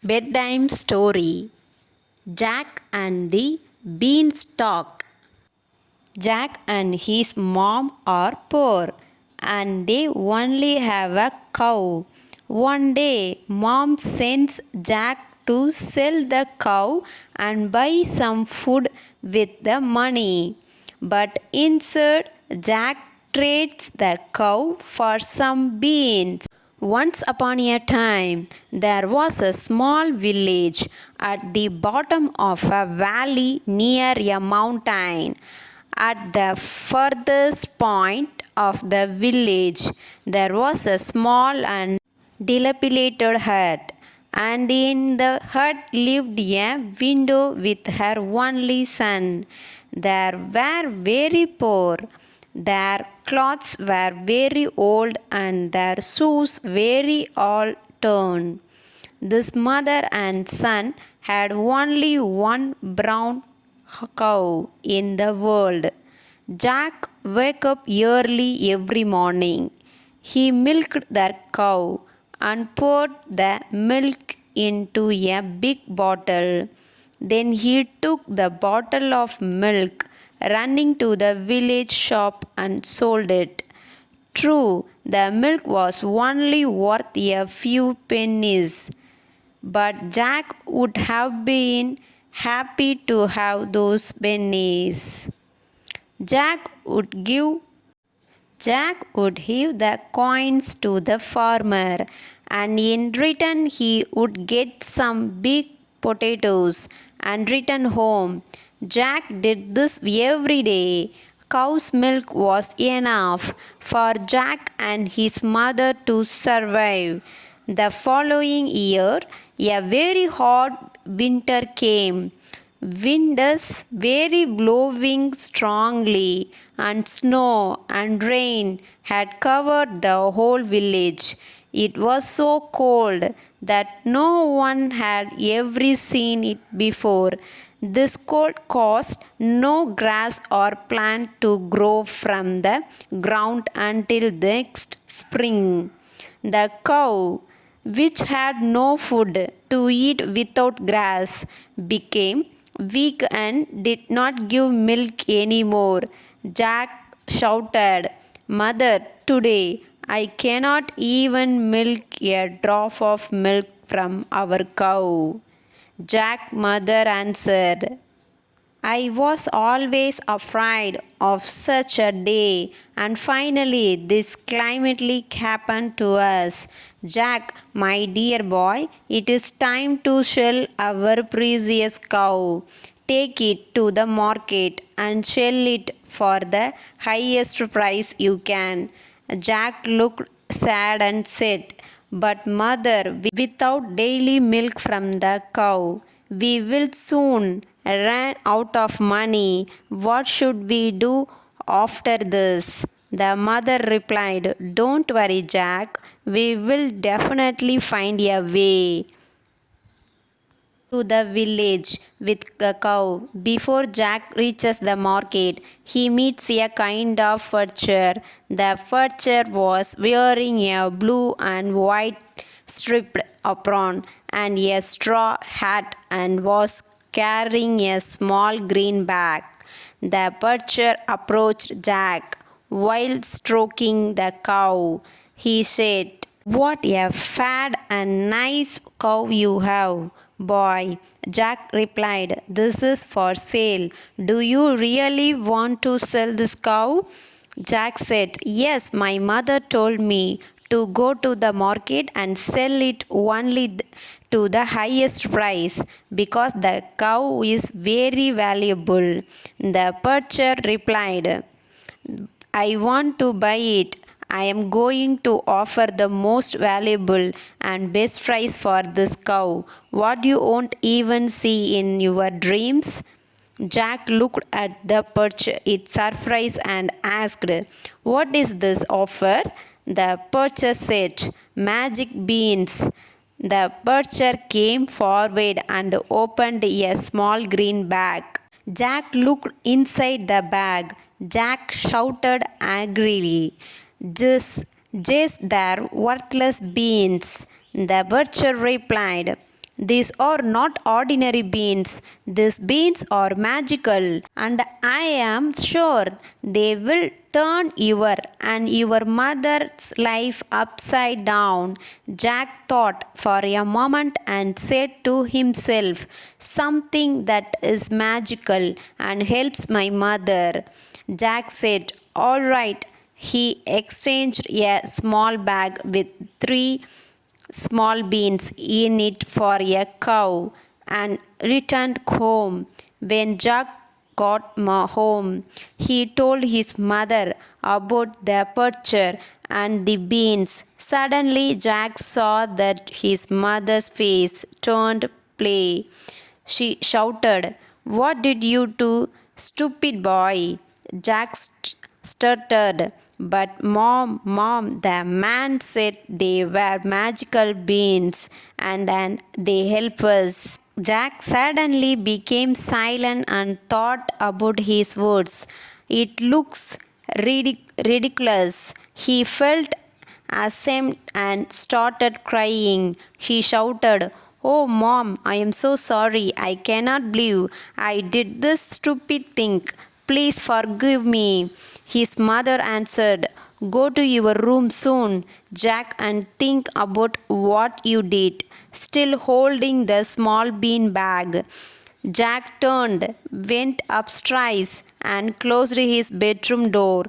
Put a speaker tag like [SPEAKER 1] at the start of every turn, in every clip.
[SPEAKER 1] Bedtime story Jack and the Beanstalk. Jack and his mom are poor and they only have a cow. One day, mom sends Jack to sell the cow and buy some food with the money. But instead, Jack trades the cow for some beans. Once upon a time, there was a small village at the bottom of a valley near a mountain. At the furthest point of the village, there was a small and dilapidated hut, and in the hut lived a widow with her only son. They were very poor. Their clothes were very old and their shoes very all torn. This mother and son had only one brown cow in the world. Jack woke up early every morning. He milked the cow and poured the milk into a big bottle. Then he took the bottle of milk, running to the village shop and sold it. True, the milk was only worth a few pennies, but Jack would have been happy to have those pennies. Jack would give Jack would give the coins to the farmer, and in return, he would get some big potatoes and return home. Jack did this every day. Cow's milk was enough for Jack and his mother to survive. The following year, a very hot winter came. Winds very blowing strongly, and snow and rain had covered the whole village. It was so cold that no one had ever seen it before. This cold caused no grass or plant to grow from the ground until next spring. The cow, which had no food to eat without grass, became weak and did not give milk anymore. Jack shouted, "Mother, today I cannot even milk a drop of milk from our cow." Jack's mother answered, "I was always afraid of such a day, and finally this calamity happened to us. Jack, my dear boy, it is time to sell our precious cow. Take it to the market and sell it for the highest price you can." Jack looked sad and said, "But mother, without daily milk from the cow, we will soon run out of money. What should we do after this?" The mother replied, "Don't worry, Jack. We will definitely find a way to the village with a cow. Before Jack reaches the market, he meets a kind of furcher. The furcher was wearing a blue and white striped apron and a straw hat and was carrying a small green bag. The butcher approached Jack. While stroking the cow, he said, "What a fat and nice cow you have, boy." Jack replied, "This is for sale. Do you really want to sell this cow?" Jack said, "Yes, my mother told me to go to the market and sell it only to the highest price because the cow is very valuable." The butcher replied, "I want to buy it. I am going to offer the most valuable and best price for this cow. What you won't even see in your dreams." Jack looked at the perch in surprise and asked, "What is this offer?" The percher said, "Magic beans." The percher came forward and opened a small green bag. Jack looked inside the bag. Jack shouted angrily, just they're worthless beans." The butcher replied, These are not ordinary beans. These beans are magical, and I am sure they will turn your and your mother's life upside down. Jack thought for a moment and said to himself, something that is magical and helps my mother. Jack said, all right. He exchanged a small bag with 3 small beans in it for a cow and returned home. When Jack got home, he told his mother about the picture and the beans. Suddenly, Jack saw that his mother's face turned pale. She shouted, what did you do, stupid boy? Jack stuttered. But mom, the man said they were magical beans and they help us. Jack suddenly became silent and thought about his words. It looks ridiculous. He felt ashamed and started crying. He shouted, oh, mom, I am so sorry. I cannot believe I did this stupid thing. Please forgive me. His mother answered, go to your room soon, Jack, and think about what you did. Still holding the small bean bag, Jack turned, went upstairs, and closed his bedroom door.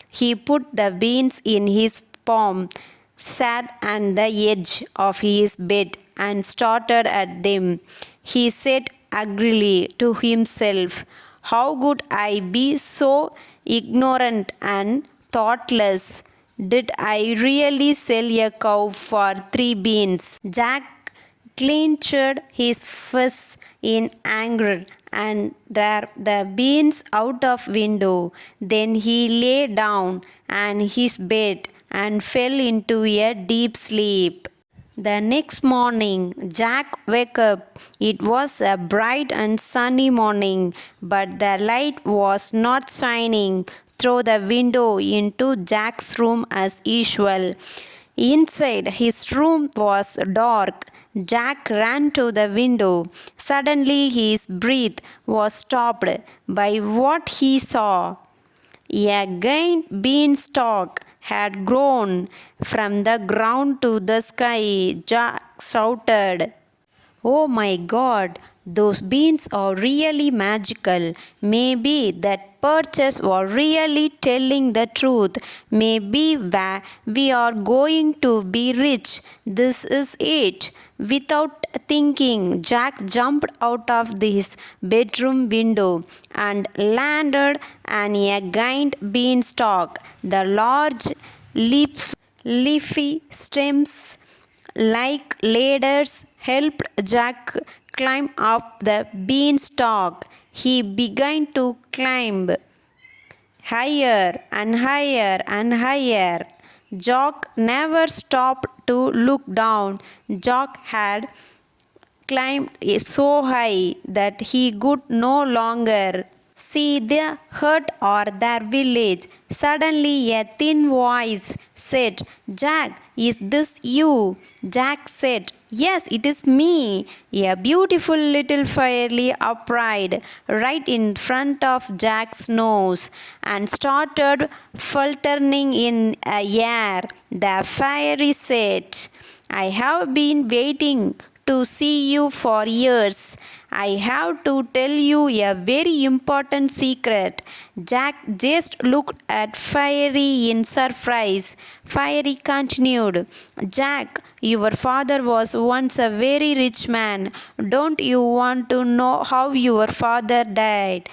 [SPEAKER 1] He put the beans in his palm, sat on the edge of his bed, and started at them. He said angrily to himself, how could I be so ignorant and thoughtless? Did I really sell a cow for 3 beans? Jack clenched his fists in anger and threw the beans out of window. Then he lay down on his bed and fell into a deep sleep. The next morning, Jack woke up. It was a bright and sunny morning, but the light was not shining through the window into Jack's room as usual. Inside his room was dark. Jack ran to the window. Suddenly, his breath was stopped by what he saw. A giant beanstalk had grown from the ground to the sky. Jack shouted, oh my God, those beans are really magical. Maybe that purchase was really telling the truth. Maybe we are going to be rich. This is it. Without thinking, Jack jumped out of his bedroom window and landed on a giant beanstalk. The large leafy stems like ladders helped Jack climb up the beanstalk. He began to climb higher and higher and higher. Jack never stopped to look down. Jack had climbed so high that he could no longer see the hut or their village. Suddenly, a thin voice said, Jack, is this you? Jack said, yes, it is me. A beautiful little fairy appeared right in front of Jack's nose and started faltering in air. The fairy said, I have been waiting to see you for years. I have to tell you a very important secret. Jack just looked at Fairy in surprise. Fairy continued, Jack, your father was once a very rich man. Don't you want to know how your father died?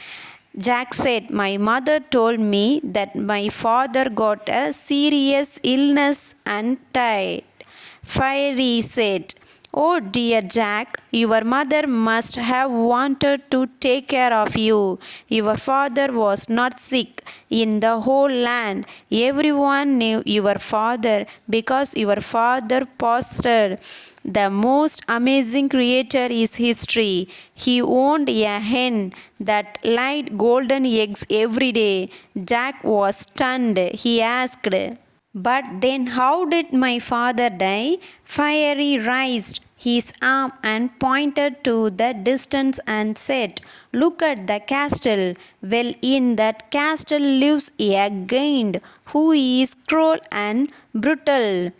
[SPEAKER 1] Jack said, my mother told me that my father got a serious illness and died. Fairy said, oh dear Jack, your mother must have wanted to take care of you. Your father was not sick in the whole land. Everyone knew your father because your father possessed the most amazing creature is history. He owned a hen that laid golden eggs every day. Jack was stunned. He asked, but then how did my father die? Fairy raised his arm and pointed to the distance and said, "Look at the castle. Well, in that castle lives a giant who is cruel and brutal.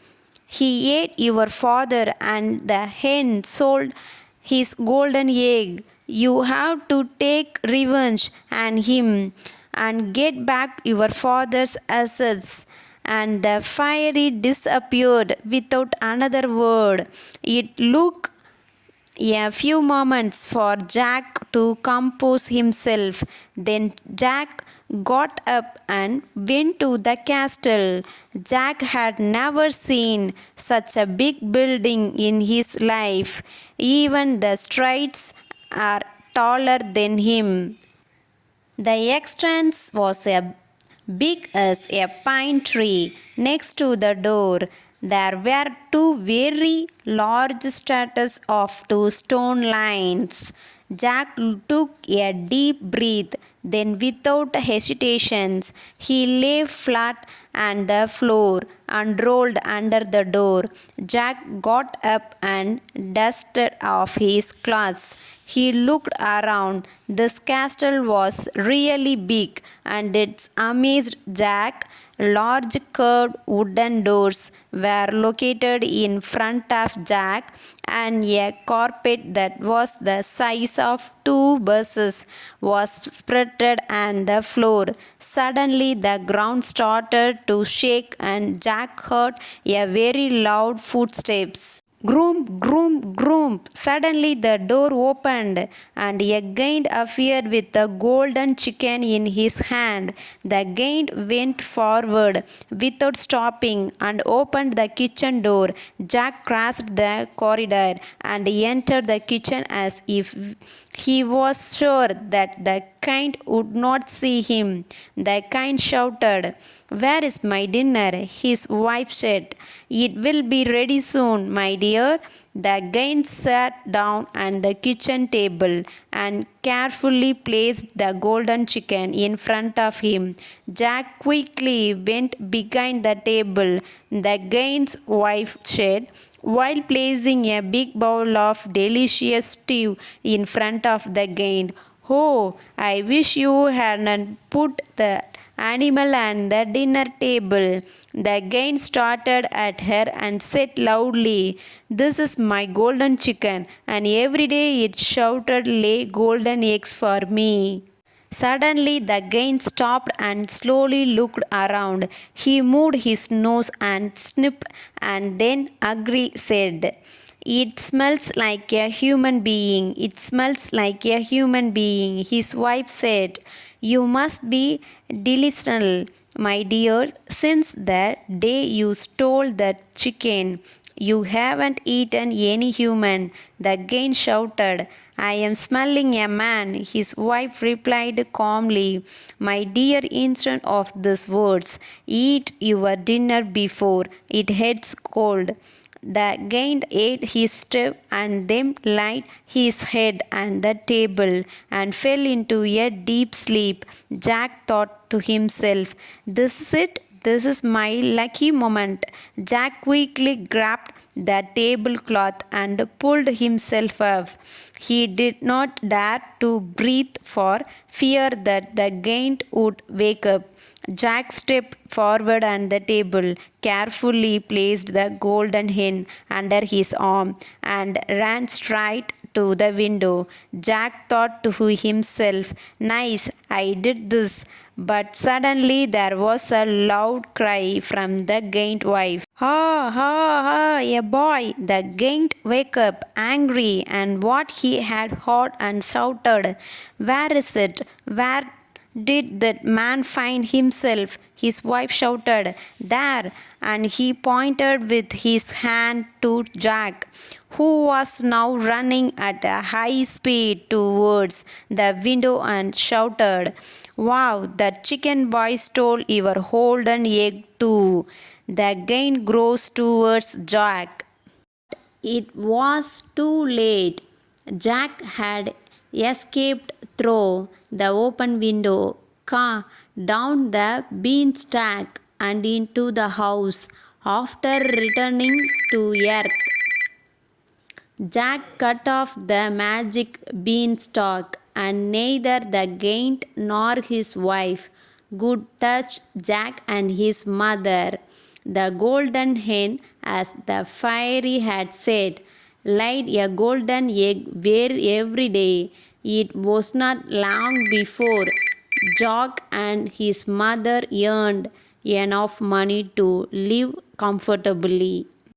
[SPEAKER 1] He ate your father, and the hen sold his golden egg. You have to take revenge on him and get back your father's assets." And the fairy disappeared without another word. It took a few moments for Jack to compose himself. Then Jack got up and went to the castle. Jack had never seen such a big building in his life. Even the streets are taller than him. The entrance was as big as a pine tree. Next to the door, there were two very large statues of two stone lions. Jack took a deep breath. Then, without hesitation, he lay flat on the floor and rolled under the door. Jack got up and dusted off his clothes. He looked around. This castle was really big, and it amazed Jack. Large curved wooden doors were located in front of Jack, and a carpet that was the size of two buses was spread on the floor. Suddenly, the ground started to shake, and Jack heard a very loud footsteps. Groom, groom, groom. Suddenly the door opened and a giant appeared with a golden chicken in his hand. The giant went forward without stopping and opened the kitchen door. Jack crossed the corridor and entered the kitchen as if he was sure that the giant would not see him. The giant shouted, "Where is my dinner?" His wife said, "It will be ready soon, my dear." The giant sat down at the kitchen table and carefully placed the golden chicken in front of him. Jack quickly went behind the table. The giant's wife said, while placing a big bowl of delicious stew in front of the giant, "Oh, I wish you hadn't put the animal on the dinner table." The giant started at her and said loudly, "This is my golden chicken, and every day it shouted lay golden eggs for me." Suddenly the giant stopped and slowly looked around. He moved his nose and sniffed, and then Agri said, "It smells like a human being. It smells like a human being." His wife said, "You must be delusional, my dear. Since the day you stole that chicken, you haven't eaten any human." The giant shouted, "I am smelling a man." His wife replied calmly, "My dear, instead of these words, eat your dinner before it gets cold." The giant ate his stew and then laid his head on the table and fell into a deep sleep. Jack thought to himself, "This is it. This is my lucky moment." Jack quickly grabbed the tablecloth and pulled himself up. He did not dare to breathe for fear that the giant would wake up. Jack stepped forward on the table, carefully placed the golden hen under his arm, and ran straight to the window. Jack thought to himself, "Nice, I did this." But suddenly there was a loud cry from the giant wife. "Ha, ha, ha, a boy!" The giant woke up, angry and what he had heard, and shouted, "Where is it? Where did that man find himself?" His wife shouted, "There," and he pointed with his hand to Jack, who was now running at a high speed towards the window, and shouted, "Wow, that chicken boy stole your golden egg too." The giant grows towards Jack. It was too late. Jack had escaped through the open window, down the beanstalk, and into the house. After returning to earth, Jack cut off the magic beanstalk, and neither the giant nor his wife could touch Jack and his mother. The golden hen, as the fairy had said, laid a golden egg every day. It was not long before Jack and his mother earned enough money to live comfortably.